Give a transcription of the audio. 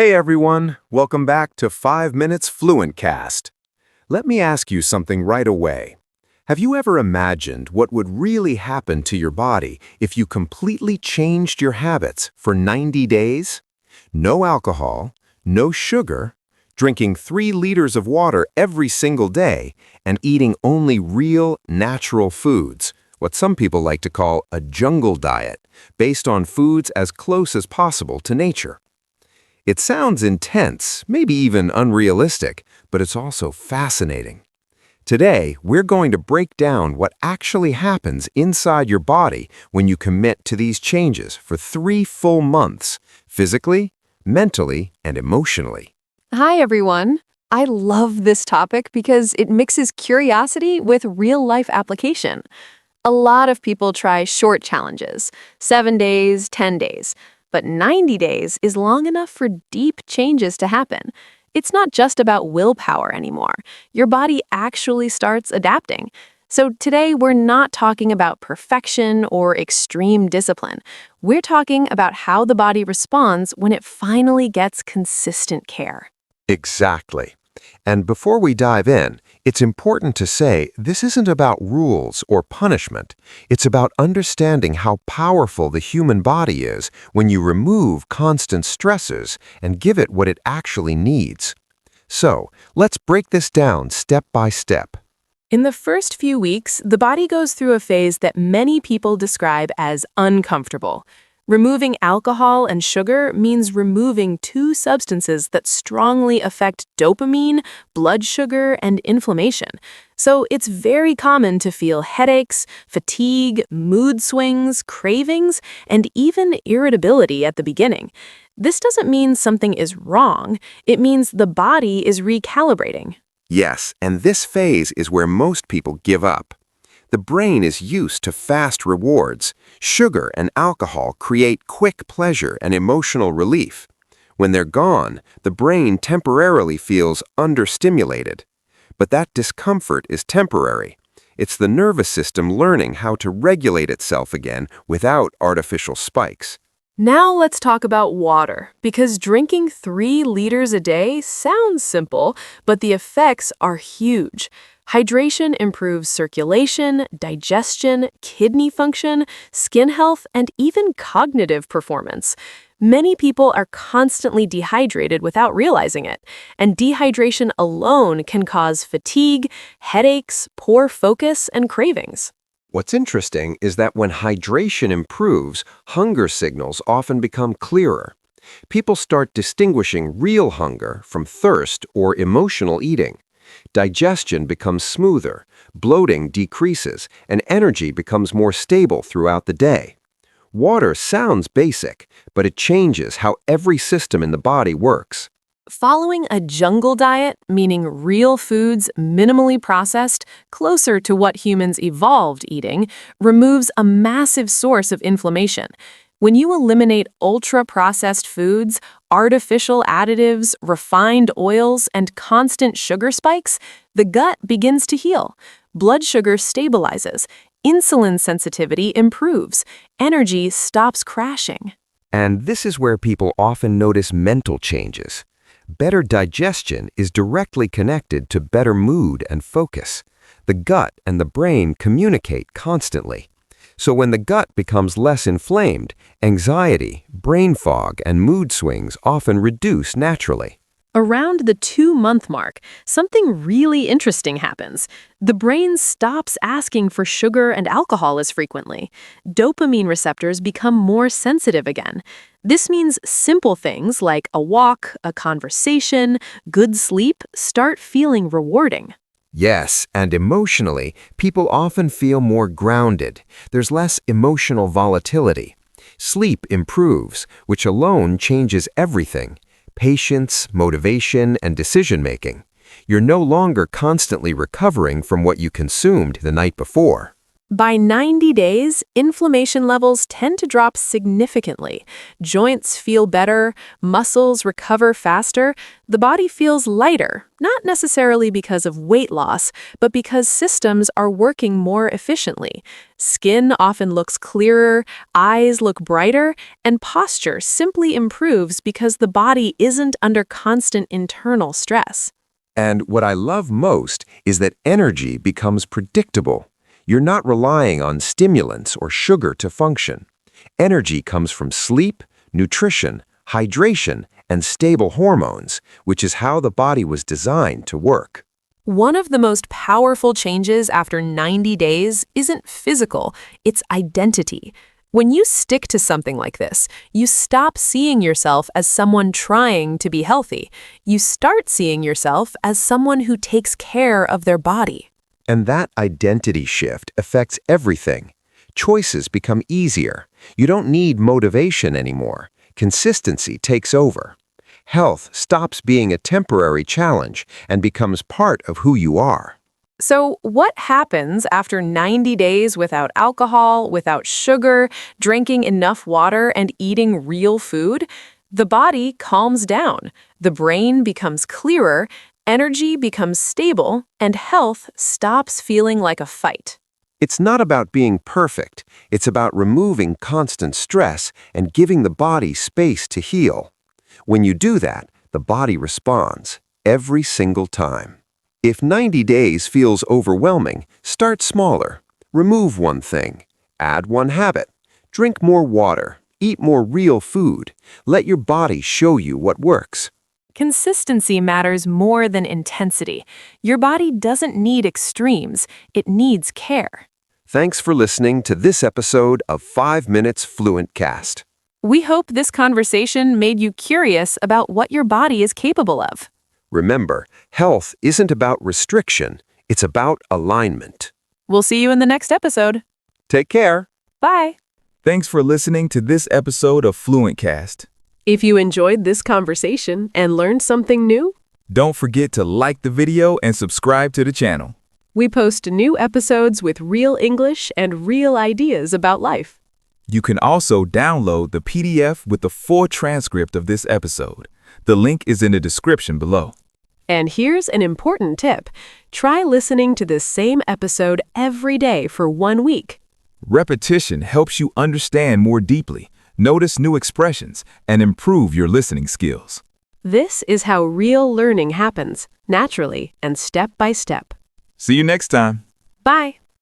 Hey everyone, welcome back to 5 Minutes Fluentcast. Let me ask you something right away. Have you ever imagined what would really happen to your body if you completely changed your habits for 90 days? No alcohol, no sugar, drinking 3 liters of water every single day, and eating only real, natural foods, what some people like to call a jungle diet, based on foods as close as possible to nature. It sounds intense, maybe even unrealistic, but it's also fascinating. Today, we're going to break down what actually happens inside your body when you commit to these changes for 3 full months, physically, mentally, and emotionally. Hi, everyone. I love this topic because it mixes curiosity with real-life application. A lot of people try short challenges, 7 days, 10 days. But 90 days is long enough for deep changes to happen. It's not just about willpower anymore. Your body actually starts adapting. So today, we're not talking about perfection or extreme discipline. We're talking about how the body responds when it finally gets consistent care. Exactly. And before we dive in, it's important to say this isn't about rules or punishment. It's about understanding how powerful the human body is when you remove constant stressors and give it what it actually needs. So, let's break this down step by step. In the first few weeks, the body goes through a phase that many people describe as uncomfortable. Removing alcohol and sugar means removing 2 substances that strongly affect dopamine, blood sugar, and inflammation. So it's very common to feel headaches, fatigue, mood swings, cravings, and even irritability at the beginning. This doesn't mean something is wrong. It means the body is recalibrating. Yes, and this phase is where most people give up. The brain is used to fast rewards. Sugar and alcohol create quick pleasure and emotional relief. When they're gone, the brain temporarily feels understimulated. But that discomfort is temporary. It's the nervous system learning how to regulate itself again without artificial spikes. Now let's talk about water, because drinking 3 liters a day sounds simple, but the effects are huge. Hydration improves circulation, digestion, kidney function, skin health, and even cognitive performance. Many people are constantly dehydrated without realizing it, and dehydration alone can cause fatigue, headaches, poor focus, and cravings. What's interesting is that when hydration improves, hunger signals often become clearer. People start distinguishing real hunger from thirst or emotional eating. Digestion becomes smoother, bloating decreases, and energy becomes more stable throughout the day. Water sounds basic, but it changes how every system in the body works. Following a jungle diet, meaning real foods minimally processed, closer to what humans evolved eating, removes a massive source of inflammation. When you eliminate ultra-processed foods, artificial additives, refined oils, and constant sugar spikes, the gut begins to heal. Blood sugar stabilizes. Insulin sensitivity improves. Energy stops crashing. And this is where people often notice mental changes. Better digestion is directly connected to better mood and focus. The gut and the brain communicate constantly. So when the gut becomes less inflamed, anxiety, brain fog, and mood swings often reduce naturally. Around the 2-month mark, something really interesting happens. The brain stops asking for sugar and alcohol as frequently. Dopamine receptors become more sensitive again. This means simple things like a walk, a conversation, good sleep start feeling rewarding. Yes, and emotionally, people often feel more grounded. There's less emotional volatility. Sleep improves, which alone changes everything. Patience, motivation, and decision-making. You're no longer constantly recovering from what you consumed the night before. By 90 days, inflammation levels tend to drop significantly. Joints feel better, muscles recover faster, the body feels lighter, not necessarily because of weight loss, but because systems are working more efficiently. Skin often looks clearer, eyes look brighter, and posture simply improves because the body isn't under constant internal stress. And what I love most is that energy becomes predictable. You're not relying on stimulants or sugar to function. Energy comes from sleep, nutrition, hydration, and stable hormones, which is how the body was designed to work. One of the most powerful changes after 90 days isn't physical, it's identity. When you stick to something like this, you stop seeing yourself as someone trying to be healthy. You start seeing yourself as someone who takes care of their body. And that identity shift affects everything. Choices become easier. You don't need motivation anymore. Consistency takes over. Health stops being a temporary challenge and becomes part of who you are. So, what happens after 90 days without alcohol, without sugar, drinking enough water, and eating real food? The body calms down, the brain becomes clearer, energy becomes stable, and health stops feeling like a fight. It's not about being perfect. It's about removing constant stress and giving the body space to heal. When you do that, the body responds every single time. If 90 days feels overwhelming, start smaller. Remove one thing. Add one habit. Drink more water. Eat more real food. Let your body show you what works. Consistency matters more than intensity. Your body doesn't need extremes, it needs care. Thanks for listening to this episode of 5 Minutes Fluentcast. We hope this conversation made you curious about what your body is capable of. Remember, health isn't about restriction, it's about alignment. We'll see you in the next episode. Take care. Bye. Thanks for listening to this episode of Fluentcast. If you enjoyed this conversation and learned something new, Don't forget to like the video and subscribe to the channel. we post new episodes with real English and real ideas about life. You can also download the PDF with the full transcript of this episode. The link is in the description below. And here's an important tip. Try listening to this same episode every day for 1 week. Repetition helps you understand more deeply, notice new expressions, and improve your listening skills. This is how real learning happens, naturally and step by step. See you next time. Bye.